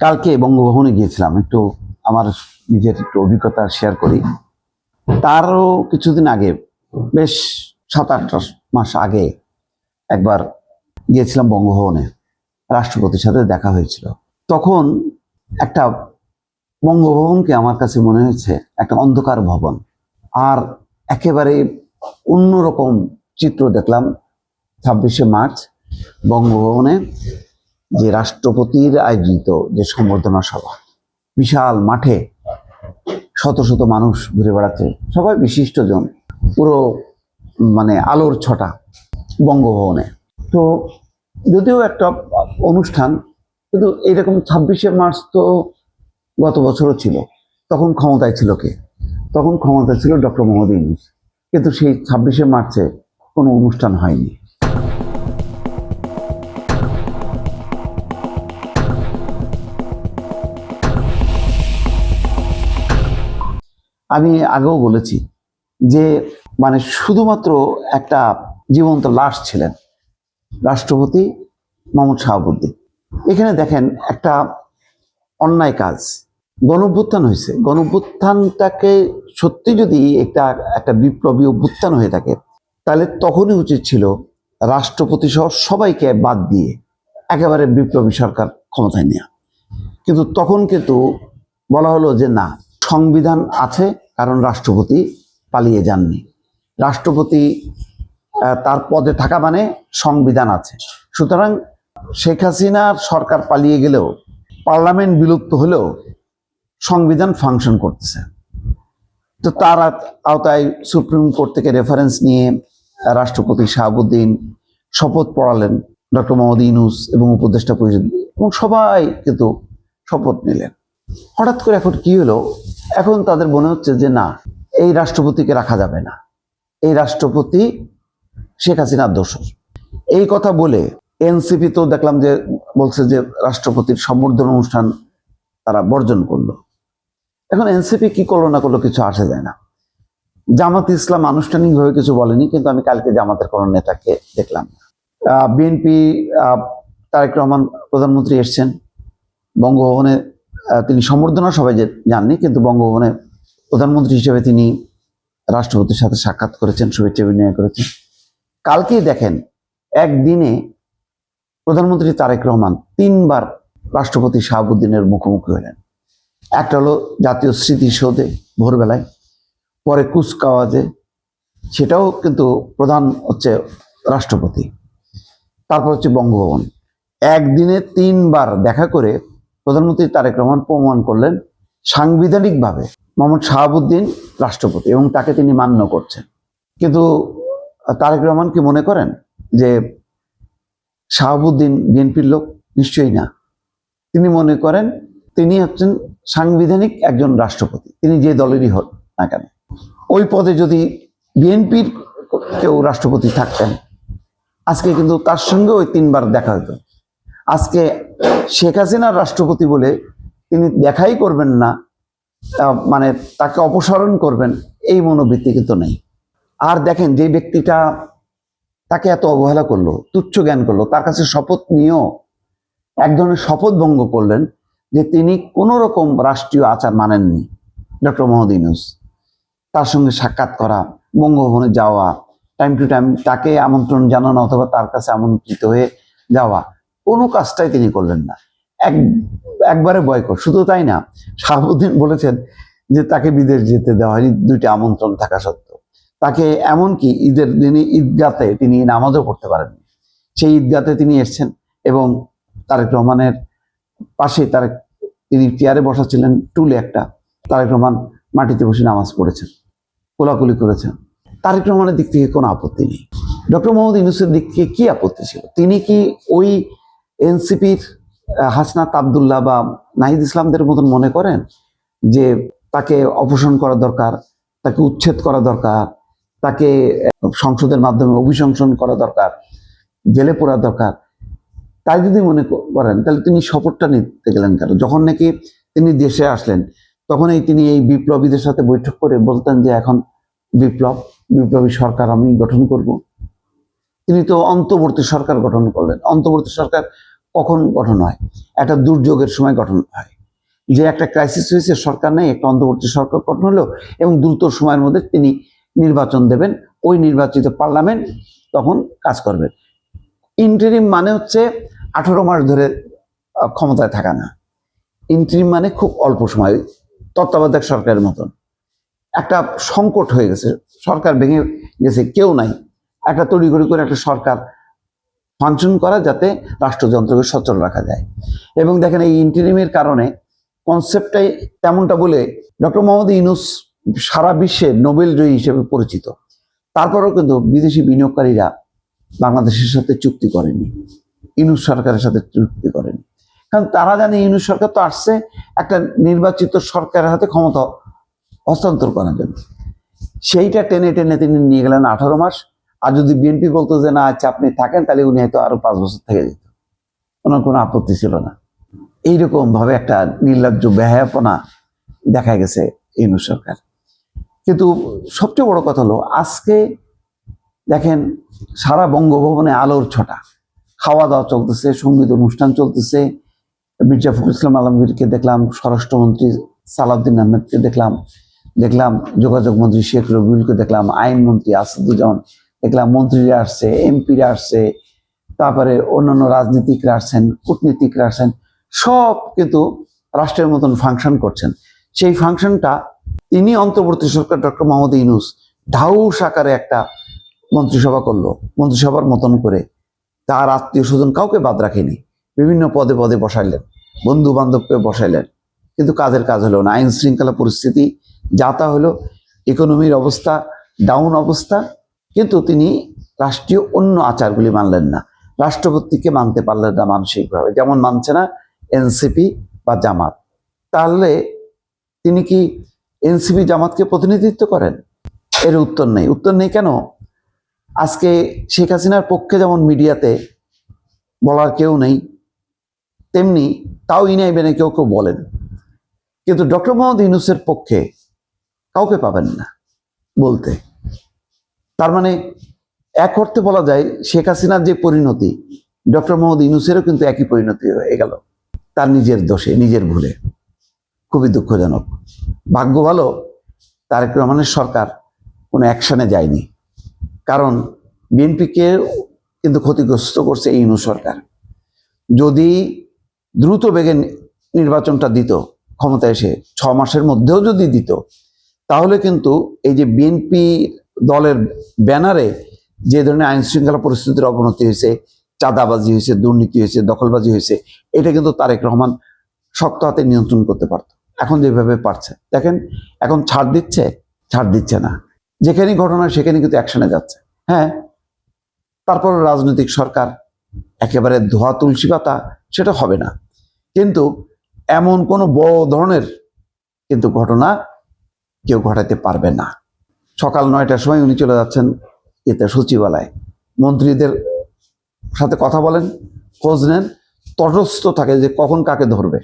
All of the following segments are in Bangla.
কালকে বঙ্গভবনে গিয়েছিলাম, একটু আমার নিজের একটু অভিজ্ঞতা শেয়ার করি। তারও কিছুদিন আগে, বেশ 7-8 মাস আগে একবার গিয়েছিলাম বঙ্গভবনে, রাষ্ট্রপতির সাথে দেখা হয়েছিল। তখন একটা বঙ্গভবনকে আমার কাছে মনে হয়েছে একটা অন্ধকার ভবন, আর একেবারে অন্যরকম চিত্র দেখলাম 26শে মার্চ বঙ্গভবনে, যে রাষ্ট্রপতির আয়োজিত যে সম্বর্ধনা সভা, বিশাল মাঠে শত শত মানুষ ঘুরে বেড়াচ্ছে, সবাই বিশিষ্টজন, পুরো আলোর ছটা বঙ্গভবনে। তো যদিও একটা অনুষ্ঠান, কিন্তু এইরকম 26শে মার্চ তো গত বছরও ছিল। তখন ক্ষমতায় ছিল কে? তখন ক্ষমতায় ছিল ডক্টর মোহাম্মদ ইউনূস। কিন্তু সেই 26শে মার্চে কোনো অনুষ্ঠান হয়নি। আমি আগেও বলেছি যে শুধুমাত্র একটা জীবন্ত লাশ ছিলেন রাষ্ট্রপতি মোহাম্মদ শাহাবুদ্দিন। এখানে দেখেন একটা অন্যায় কাজ, গণঅভ্যুত্থান হয়েছে। গণঅভ্যুত্থানটাকে সত্যি যদি একটা বিপ্লবী অভ্যুত্থান হয়ে থাকে, তাহলে তখনই উচিত ছিল রাষ্ট্রপতি সহ সবাইকে বাদ দিয়ে একেবারে বিপ্লবী সরকার ক্ষমতায় নেওয়া। কিন্তু তখন বলা হলো যে না, সংবিধান আছে, কারণ রাষ্ট্রপতি পালিয়ে যাননি। রাষ্ট্রপতি তার পদে থাকা মানে সংবিধান আছে। সুতরাং শেখ হাসিনার সরকার পালিয়ে গেলেও, পার্লামেন্ট বিলুপ্ত হলেও সংবিধান ফাংশন করতেছে। তো তার আওতায় সুপ্রিম কোর্ট থেকে রেফারেন্স নিয়ে রাষ্ট্রপতি শাহাবুদ্দিন শপথ পড়ালেন ডক্টর মোহাম্মদ ইউনূস এবং উপদেষ্টা পরিষদ, এবং সবাই শপথ নিলেন। হঠাৎ করে এখন কি হলো? এখন তাদের মনে হচ্ছে যে না, এই রাষ্ট্রপতিকে রাখা যাবে না, এই রাষ্ট্রপতি শেখ হাসিনার দোষর। এই কথা বলে এনসিপি তো দেখলাম যে বলছে যে রাষ্ট্রপতির সম্বর্ধনা অনুষ্ঠান তারা বর্জন করলো। এখন এনসিপি কি করলো না করলো কিছু আসে যায় না। জামাত ইসলাম আনুষ্ঠানিকভাবে কিছু বলেনি, কিন্তু আমি কালকে জামাতের কোনো নেতাকে দেখলাম না। বিএনপি তারেক রহমান প্রধানমন্ত্রী এসছেন বঙ্গভবনে, তিনি সম্বর্ধনা সভায় যাননি, কিন্তু বঙ্গভবনে প্রধানমন্ত্রী হিসেবে তিনি রাষ্ট্রপতির সাথে সাক্ষাৎ করেছেন, শুভেচ্ছা বিনিময় করেছেন। কালকেই দেখেন একদিনে প্রধানমন্ত্রী তারেক রহমান 3বার রাষ্ট্রপতি শাহাবুদ্দিনের মুখোমুখি হলেন। একটা হলো জাতীয় স্মৃতিসৌধে ভোরবেলায়, পরে কুচকাওয়াজে, সেটাও কিন্তু প্রধান হচ্ছে রাষ্ট্রপতি, তারপর হচ্ছে বঙ্গভবন। একদিনে 3বার দেখা করে প্রধানমন্ত্রী তারেক রহমান প্রমাণ করলেন সাংবিধানিকভাবে মোহাম্মদ শাহাবুদ্দিন রাষ্ট্রপতি, এবং তাকে তিনি মান্য করছেন। কিন্তু তারেক রহমান কি মনে করেন যে শাহাবুদ্দিন বিএনপির লোক? নিশ্চয়ই না। তিনি মনে করেন তিনি হচ্ছেন সাংবিধানিক একজন রাষ্ট্রপতি, তিনি যে দলেরই হন না কেন। ওই পদে যদি বিএনপির কেউ রাষ্ট্রপতি থাকতেন, আজকে কিন্তু তার সঙ্গে ওই 3বার দেখা হতো। আজকে শেখ হাসিনার রাষ্ট্রপতি বলে তিনি দেখাই করবেন না, তাকে অপসারণ করবেন, এই মনোবৃত্তি কিন্তু নেই। আর দেখেন, যে ব্যক্তিটা তাকে এত অবহেলা করলো, তুচ্ছ জ্ঞান করলো, তার কাছে শপথ নিয়েও এক ধরনের শপথ ভঙ্গ করলেন যে তিনি কোনো রকম রাষ্ট্রীয় আচার মানেননি। ডক্টর মোহাম্মদ ইউনূস, তার সঙ্গে সাক্ষাৎ করা, বঙ্গভবনে যাওয়া, টাইম টু টাইম তাকে আমন্ত্রণ জানানো অথবা তার কাছে আমন্ত্রিত হয়ে যাওয়া, কোনো কাজটাই তিনি করলেন না। একবারে বয়কট। শুধু তাই না, শাহাবুদ্দিন বলেছেন যে তাকে বিদেশ যেতে দেওয়া হয়নি 2টি আমন্ত্রণ থাকা সত্ত্বেও। তাকে এমনকি ঈদের দিনে ঈদগাতে তিনি নামাজও পড়তে পারেননি। সেই ঈদগাতে তিনি এসছেন এবং তারেক রহমানের পাশে তিনি চেয়ারে বসা ছিলেন, টুলে একটা, তারেক রহমান মাটিতে বসে নামাজ পড়েছেন, কোলাকুলি করেছেন। তারেক রহমানের দিক থেকে কোনো আপত্তি নেই। ডক্টর মোহাম্মদ ইউনূসের দিক থেকে কি আপত্তি ছিল? তিনি কি ওই এনসিপির হাসনাত আবদুল্লাহ বা নাহিদ ইসলামদের মতন মনে করেন যে তাকে অপসারণ করা দরকার, তাকে উচ্ছেদ করা দরকার, তাকে সংসদের মাধ্যমে অভিশংসন করা দরকার, জেলে পড়া দরকার? তাই যদি মনে করেন, তাহলে তিনি শপথটা নিতে গেলেন কেন? যখন নাকি তিনি দেশে আসলেন, তখনই তিনি এই বিপ্লবীদের সাথে বৈঠক করে বলতেন যে এখন বিপ্লবী সরকার আমি গঠন করব। তিনি তো অন্তর্বর্তী সরকার গঠন করলেন। অন্তর্বর্তী সরকার কখন গঠন হয়? একটা দুর্যোগের সময় গঠন হয়, যে একটা ক্রাইসিস হয়েছে, সরকার নেই, একটা অন্তর্বর্তী সরকার গঠন হলো এবং দ্রুত সময়ের মধ্যে তিনি নির্বাচন দেবেন, ওই নির্বাচিত পার্লামেন্ট তখন কাজ করবে। ইন্টারিম মানে হচ্ছে 18 মাস ধরে ক্ষমতায় থাকা না। ইন্টারিম মানে খুব অল্প সময়, তত্ত্বাবধায়ক সরকারের মতন। একটা সংকট হয়ে গেছে, সরকার ভেঙে গেছে, কেউ নাই, একটা তড়িঘড়ি করে একটা সরকার ফাংশন করা যাতে রাষ্ট্রযন্ত্রকে সচল রাখা যায়। এবং দেখেন এই ইন্টারিমের কারণে কনসেপ্টটাই তেমনটা বলে ডক্টর মোহাম্মদ ইউনূস সারা বিশ্বে নোবেল জয়ী হিসেবে পরিচিত। তারপরেও কিন্তু বিদেশি বিনিয়োগকারীরা বাংলাদেশের সাথে চুক্তি করেনি, ইউনূস সরকারের সাথে চুক্তি করেনি, কারণ তারা জানে ইউনূস সরকার তো আসছে একটা নির্বাচিত সরকারের হাতে ক্ষমতা হস্তান্তর করার জন্য। সেইটা টেনে টেনে তিনি নিয়ে গেলেন 18 মাস। আর যদি বিএনপি বলতো যে না আচ্ছা আপনি থাকেন, তাহলে উনি হয়তো আরো 5 বছর থেকে যেত, ওনার কোনো আপত্তি ছিল না। এইরকম ভাবে একটা নির্লজ্জ বেহায়াপনা দেখা গেছে ইউনূস সরকার। কিন্তু সবচেয়ে বড় কথা হলো আজকে দেখেন সারা বঙ্গভবনে আলোর ছটা, খাওয়া দাওয়া চলতেছে, সঙ্গীত অনুষ্ঠান চলতেছে, মির্জা ফখরুল ইসলাম আলমগীরকে দেখলাম, স্বরাষ্ট্রমন্ত্রী সালাউদ্দিন আহমেদকে দেখলাম, যোগাযোগ মন্ত্রী শেখ রবিউলকে দেখলাম, আইনমন্ত্রী আসাদুজ্জামান দেখলাম, মন্ত্রীরা আসছে, এমপিরা আসছে, তারপরে অন্যান্য রাজনীতিকরা আসছেন, কূটনীতিকরা আসছেন, সব কিন্তু রাষ্ট্রের মতন ফাংশন করছেন। সেই ফাংশনটা তিনি অন্তর্বর্তী সরকার ডক্টর মোহাম্মদ ইউনূস ঢাউস আকারে একটা মন্ত্রিসভা করলো, মন্ত্রিসভার মতন করে তার আত্মীয় স্বজন কাউকে বাদ রাখেনি, বিভিন্ন পদে পদে বসাইলেন, বন্ধু বান্ধবকে বসাইলেন, কিন্তু কাজের কাজ হলো না। আইন শৃঙ্খলা পরিস্থিতি যা তা হলো, ইকোনমির অবস্থা ডাউন অবস্থা, কিন্তু তিনি রাষ্ট্রীয় অন্য আচারগুলি মানলেন না, রাষ্ট্রপতিকে মানতে পারলেন না মানসিকভাবে, যেমন মানছে না এনসিপি বা জামাত। তাহলে তিনি কি এনসিপি জামাতকে প্রতিনিধিত্ব করেন? এর উত্তর নেই। উত্তর নেই কেন? আজকে শেখ হাসিনার পক্ষে যেমন মিডিয়াতে বলার কেউ নেই, তেমনি তাও ইনাই বেনে কেউ কেউ বলেন, কিন্তু ডক্টর মোহাম্মদ ইউনূসের পক্ষে কাউকে পাবেন না বলতে। তার মানে এক অর্থে বলা যায় শেখ হাসিনার যে পরিণতি, ডক্টর মোহাম্মদ ইউনূসেরও কিন্তু একই পরিণতি হয়ে গেল, তার নিজের দোষে, নিজের ভুলে। খুবই দুঃখজনক। ভাগ্য ভালো তারেক রহমানের সরকার কোনো অ্যাকশনে যায়নি, কারণ বিএনপিকে কিন্তু ক্ষতিগ্রস্ত করছে এই ইউনূস সরকার। যদি দ্রুত বেগে নির্বাচনটা দিত, ক্ষমতা এসে 6 মাসের মধ্যেও যদি দিত, তাহলে কিন্তু এই যে বিএনপি দলের ব্যানারে যে ধরনের আইন শৃঙ্খলা পরিস্থিতির অবনতি হয়েছে, চাঁদাবাজি হয়েছে, দুর্নীতি হয়েছে, দখলবাজি হয়েছে, এটা কিন্তু তারেক রহমান শক্ত হাতে নিয়ন্ত্রণ করতে পারত। এখন যেভাবে পারছে, দেখেন এখন ছাড় দিচ্ছে না, যেখানে ঘটনা সেখানে কিন্তু অ্যাকশনে যাচ্ছে। হ্যাঁ, তারপর রাজনৈতিক সরকার একেবারে ধোয়া তুলসী পাতা সেটা হবে না, কিন্তু এমন কোনো বড় ধরনের কিন্তু ঘটনা কেউ ঘটাতে পারবে না। সকাল 9টার সময় উনি চলে যাচ্ছেন সচিবালয়, মন্ত্রীদের সাথে কথা বলেন, খোঁজ নেন, তটস্থ থাকে যে কখন কাকে ধরবে।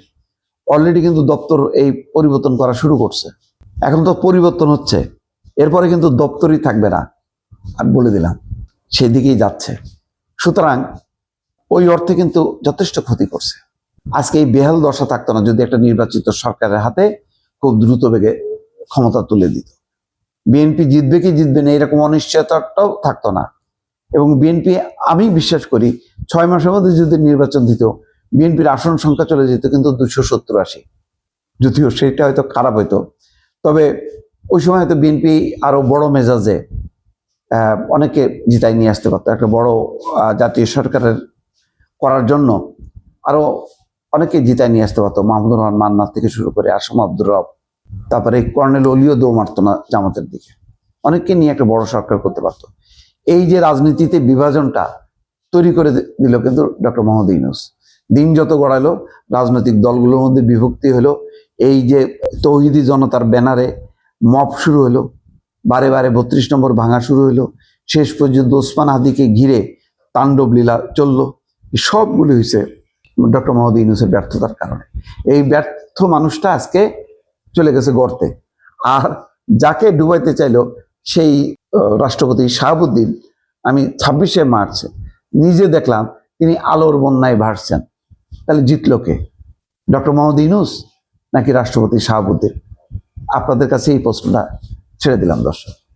অলরেডি কিন্তু দপ্তর এই পরিবর্তন করা শুরু করছে, এখন তো পরিবর্তন হচ্ছে, এরপরে কিন্তু দপ্তরই থাকবে না, আমি বলে দিলাম, সেদিকেই যাচ্ছে। সুতরাং ওই অর্থে কিন্তু যথেষ্ট ক্ষতি করছে। আজকে এই বেহাল দশা থাকতো না যদি একটা নির্বাচিত সরকারের হাতে খুব দ্রুত বেগে ক্ষমতা তুলে দিত। বিএনপি জিতবে কি জিতবে না এরকম অনিশ্চয়তাটাও থাকতো না। এবং বিএনপি, আমি বিশ্বাস করি 6 মাসের মধ্যে যদি নির্বাচন দিত, বিএনপির আসন সংখ্যা চলে যেত কিন্তু 270-80, যদিও সেটা হয়তো খারাপ হইতো, তবে ওই সময় হয়তো বিএনপি আরো বড় মেজাজে অনেকে জিতাই নিয়ে আসতে পারতো। একটা বড় জাতীয় সরকারের করার জন্য আরো অনেকে জিতাই নিয়ে আসতে পারতো, মাহমুদুর রহমান মান্নার থেকে শুরু করে আসম আব্দুর রব, তারপরে কর্নেল অলিও দৌ মারতো না জামাতের দিকে, অনেককে নিয়ে একটা বড় সরকার করতে পারতো। এই যে রাজনীতিতে বিভাজনটা তৈরি করে দিল কিন্তু ডক্টর মোহাম্মদ ইউনূস। দিন যত গড়ালো রাজনৈতিক দলগুলোর মধ্যে বিভক্তি হলো, এই যে তৌহিদি জনতার ব্যানারে মব শুরু হলো, বারে বারে 32 নম্বর ভাঙা শুরু হলো, শেষ পর্যন্ত ওসমান হাদিকে ঘিরে তাণ্ডব লীলা চললো। সবগুলো হয়েছে ডক্টর মোহাম্মদ ইউনূসের ব্যর্থতার কারণে। এই ব্যর্থ মানুষটা আজকে চলে গেছে গর্তে। আর যাকে ডুবাইতে চাইলো সেই রাষ্ট্রপতি শাহাবুদ্দিন, আমি 26শে মার্চ নিজে দেখলাম তিনি আলোর বন্যায় ভাসছেন। তাহলে জিতলো কে, ডক্টর মোহাম্মদ ইউনূস নাকি রাষ্ট্রপতি শাহাবুদ্দিন? আপনাদের কাছে এই প্রশ্নটা ছেড়ে দিলাম দর্শক।